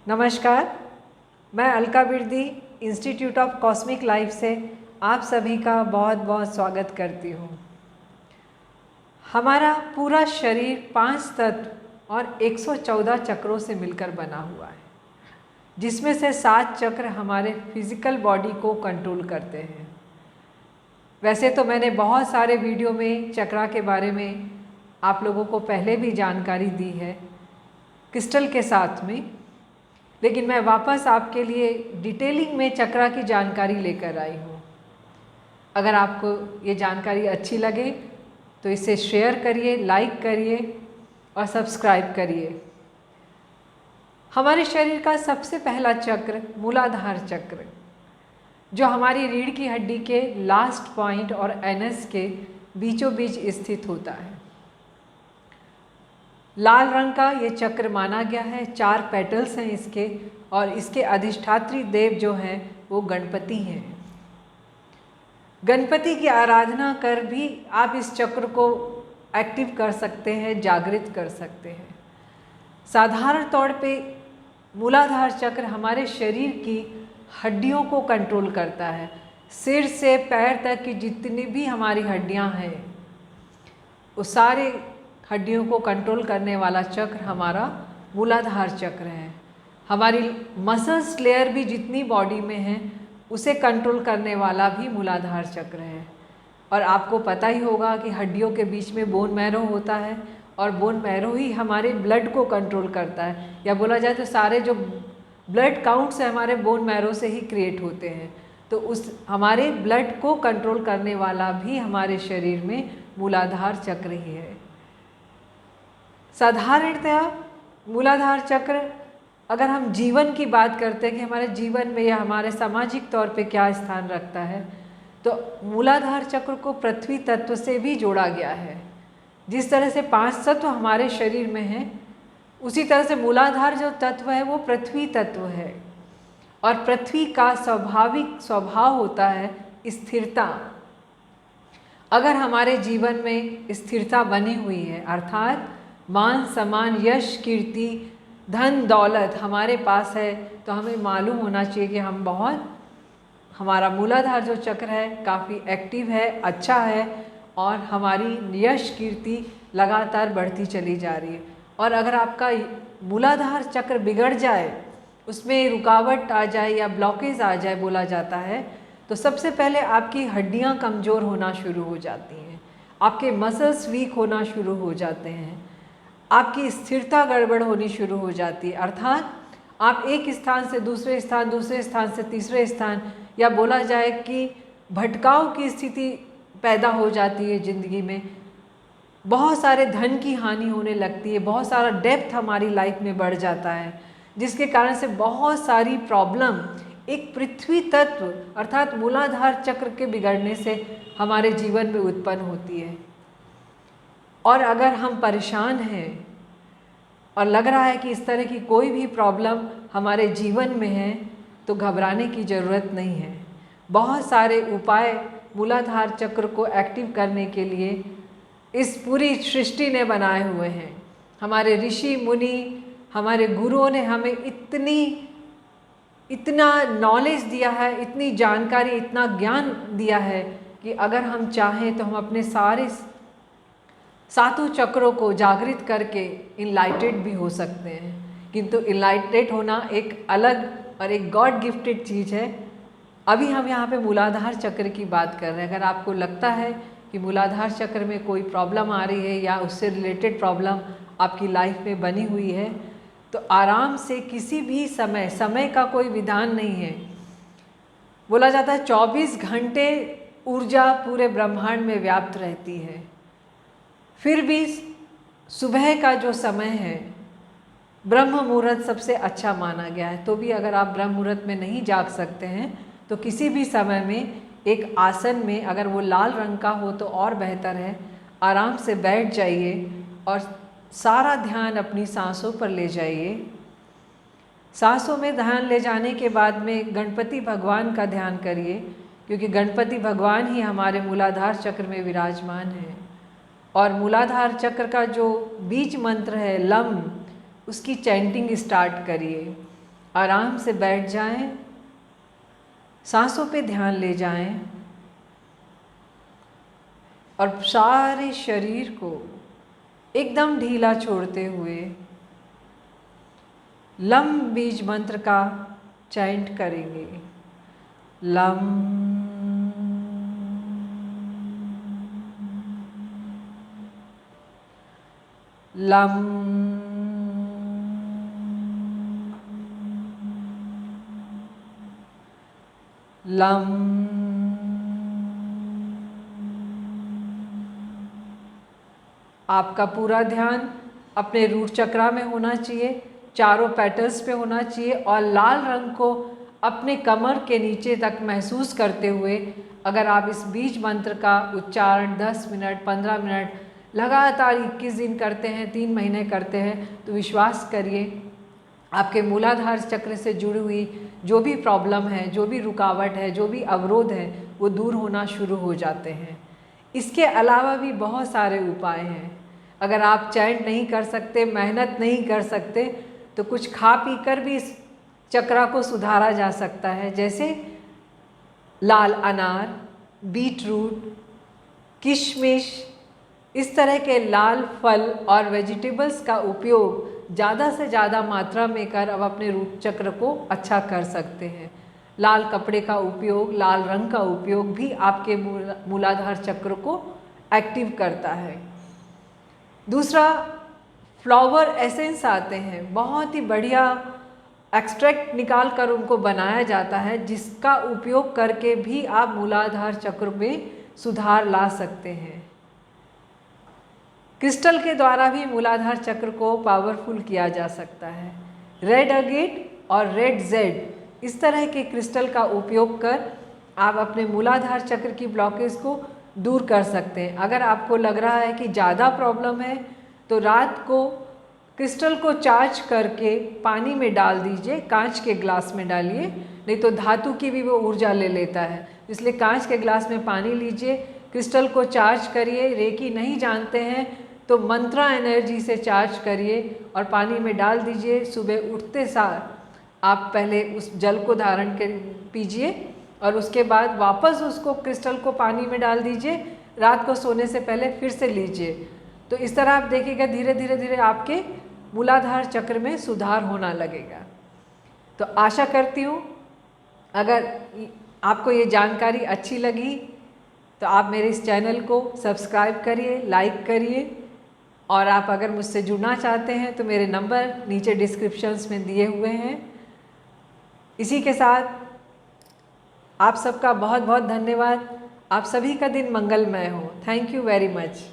नमस्कार, मैं Alka Birdi institute of cosmic life से आप सभी का बहुत बहुत स्वागत करती हूँ। हमारा पूरा शरीर 5 तत्व और 114 चक्रों से मिलकर बना हुआ है, जिसमें से 7 चक्र हमारे फिजिकल बॉडी को कंट्रोल करते हैं। वैसे तो मैंने बहुत सारे वीडियो में चक्रा के बारे में आप लोगों को पहले भी जानकारी दी है क्रिस्टल के साथ में, लेकिन मैं वापस आपके लिए डिटेलिंग में चक्रा की जानकारी लेकर आई हूँ। अगर आपको ये जानकारी अच्छी लगे तो इसे शेयर करिए, लाइक करिए और सब्सक्राइब करिए। हमारे शरीर का सबसे पहला चक्र मूलाधार चक्र, जो हमारी रीढ़ की हड्डी के लास्ट पॉइंट और एनस के बीचों बीच स्थित होता है। लाल रंग का ये चक्र माना गया है। 4 पेटल्स हैं इसके, और इसके अधिष्ठात्री देव जो हैं वो गणपति हैं। गणपति की आराधना कर भी आप इस चक्र को एक्टिव कर सकते हैं, जागृत कर सकते हैं। साधारण तौर पे मूलाधार चक्र हमारे शरीर की हड्डियों को कंट्रोल करता है। सिर से पैर तक की जितनी भी हमारी हड्डियां हैं, वो सारे हड्डियों को कंट्रोल करने वाला चक्र हमारा मूलाधार चक्र है। हमारी मसल्स लेयर भी जितनी बॉडी में है, उसे कंट्रोल करने वाला भी मूलाधार चक्र है। और आपको पता ही होगा कि हड्डियों के बीच में बोन मैरो होता है, और बोन मैरो ही हमारे ब्लड को कंट्रोल करता है, या बोला जाए तो सारे जो ब्लड काउंट्स है हमारे बोन मैरो से ही क्रिएट होते हैं। तो उस हमारे ब्लड को कंट्रोल करने वाला भी हमारे शरीर में मूलाधार चक्र ही है। साधारणतः मूलाधार चक्र, अगर हम जीवन की बात करते हैं कि हमारे जीवन में या हमारे सामाजिक तौर पे क्या स्थान रखता है, तो मूलाधार चक्र को पृथ्वी तत्व से भी जोड़ा गया है। जिस तरह से 5 तत्व हमारे शरीर में हैं, उसी तरह से मूलाधार जो तत्व है वो पृथ्वी तत्व है। और पृथ्वी का स्वाभाविक स्वभाव होता है स्थिरता। अगर हमारे जीवन में स्थिरता बनी हुई है, अर्थात मान सम्मान, यश, कीर्ति, धन दौलत हमारे पास है, तो हमें मालूम होना चाहिए कि हमारा मूलाधार जो चक्र है काफ़ी एक्टिव है, अच्छा है, और हमारी यश कीर्ति लगातार बढ़ती चली जा रही है। और अगर आपका मूलाधार चक्र बिगड़ जाए, उसमें रुकावट आ जाए या ब्लॉकेज आ जाए बोला जाता है, तो सबसे पहले आपकी हड्डियां कमज़ोर होना शुरू हो जाती हैं, आपके मसल्स वीक होना शुरू हो जाते हैं, आपकी स्थिरता गड़बड़ होनी शुरू हो जाती है। अर्थात आप एक स्थान से दूसरे स्थान, दूसरे स्थान से तीसरे स्थान, या बोला जाए कि भटकाव की स्थिति पैदा हो जाती है ज़िंदगी में। बहुत सारे धन की हानि होने लगती है, बहुत सारा डेप्थ हमारी लाइफ में बढ़ जाता है, जिसके कारण से बहुत सारी प्रॉब्लम एक पृथ्वी तत्व अर्थात मूलाधार चक्र के बिगड़ने से हमारे जीवन में उत्पन्न होती है। और अगर हम परेशान हैं और लग रहा है कि इस तरह की कोई भी प्रॉब्लम हमारे जीवन में है, तो घबराने की ज़रूरत नहीं है। बहुत सारे उपाय मूलाधार चक्र को एक्टिव करने के लिए इस पूरी सृष्टि ने बनाए हुए हैं। हमारे ऋषि मुनि, हमारे गुरुओं ने हमें इतना नॉलेज दिया है, इतनी जानकारी, इतना ज्ञान दिया है कि अगर हम चाहें तो हम अपने सारे 7 चक्रों को जागृत करके इनलाइटेड भी हो सकते हैं। किंतु इनलाइटेड होना एक अलग और एक गॉड गिफ्टेड चीज़ है। अभी हम यहाँ पे मूलाधार चक्र की बात कर रहे हैं। अगर आपको लगता है कि मूलाधार चक्र में कोई प्रॉब्लम आ रही है या उससे रिलेटेड प्रॉब्लम आपकी लाइफ में बनी हुई है, तो आराम से किसी भी समय का कोई विधान नहीं है। बोला जाता है 24 घंटे ऊर्जा पूरे ब्रह्मांड में व्याप्त रहती है। फिर भी सुबह का जो समय है ब्रह्म मुहूर्त सबसे अच्छा माना गया है। तो भी अगर आप ब्रह्म मुहूर्त में नहीं जाग सकते हैं, तो किसी भी समय में एक आसन में, अगर वो लाल रंग का हो तो और बेहतर है, आराम से बैठ जाइए और सारा ध्यान अपनी सांसों पर ले जाइए। सांसों में ध्यान ले जाने के बाद में गणपति भगवान का ध्यान करिए, क्योंकि गणपति भगवान ही हमारे मूलाधार चक्र में विराजमान है। और मूलाधार चक्र का जो बीज मंत्र है लम, उसकी चैंटिंग स्टार्ट करिए। आराम से बैठ जाएं, सांसों पे ध्यान ले जाएं और सारे शरीर को एकदम ढीला छोड़ते हुए लम बीज मंत्र का चैंट करेंगे। लम लम लम आपका पूरा ध्यान अपने रूट चक्रा में होना चाहिए, चारों पेटल्स पे होना चाहिए और लाल रंग को अपने कमर के नीचे तक महसूस करते हुए अगर आप इस बीज मंत्र का उच्चारण 10 मिनट 15 मिनट लगातार 21 दिन करते हैं, 3 महीने करते हैं, तो विश्वास करिए आपके मूलाधार चक्र से जुड़ी हुई जो भी प्रॉब्लम है, जो भी रुकावट है, जो भी अवरोध है, वो दूर होना शुरू हो जाते हैं। इसके अलावा भी बहुत सारे उपाय हैं। अगर आप चैंट नहीं कर सकते, मेहनत नहीं कर सकते, तो कुछ खा पी कर भी इस चक्रा को सुधारा जा सकता है। जैसे लाल अनार, बीट रूट, किशमिश, इस तरह के लाल फल और वेजिटेबल्स का उपयोग ज़्यादा से ज़्यादा मात्रा में कर अब अपने रूट चक्र को अच्छा कर सकते हैं। लाल कपड़े का उपयोग, लाल रंग का उपयोग भी आपके मूलाधार चक्र को एक्टिव करता है। दूसरा, फ्लावर एसेंस आते हैं, बहुत ही बढ़िया एक्सट्रैक्ट निकाल कर उनको बनाया जाता है, जिसका उपयोग करके भी आप मूलाधार चक्र में सुधार ला सकते हैं। क्रिस्टल के द्वारा भी मूलाधार चक्र को पावरफुल किया जा सकता है। रेड अगेट और रेड जेड, इस तरह के क्रिस्टल का उपयोग कर आप अपने मूलाधार चक्र की ब्लॉकेज को दूर कर सकते हैं। अगर आपको लग रहा है कि ज़्यादा प्रॉब्लम है, तो रात को क्रिस्टल को चार्ज करके पानी में डाल दीजिए, कांच के ग्लास में डालिए, नहीं तो धातु की भी वो ऊर्जा ले लेता है, इसलिए कांच के ग्लास में पानी लीजिए, क्रिस्टल को चार्ज करिए। रेकी नहीं जानते हैं तो मंत्रा एनर्जी से चार्ज करिए और पानी में डाल दीजिए। सुबह उठते सार आप पहले उस जल को धारण कर पीजिए और उसके बाद वापस उसको क्रिस्टल को पानी में डाल दीजिए। रात को सोने से पहले फिर से लीजिए। तो इस तरह आप देखिएगा धीरे धीरे धीरे आपके मूलाधार चक्र में सुधार होना लगेगा। तो आशा करती हूँ अगर आपको ये जानकारी अच्छी लगी तो आप मेरे इस चैनल को सब्सक्राइब करिए, लाइक करिए, और आप अगर मुझसे जुड़ना चाहते हैं तो मेरे नंबर नीचे डिस्क्रिप्शंस में दिए हुए हैं। इसी के साथ आप सबका बहुत बहुत धन्यवाद। आप सभी का दिन मंगलमय हो। Thank you very much.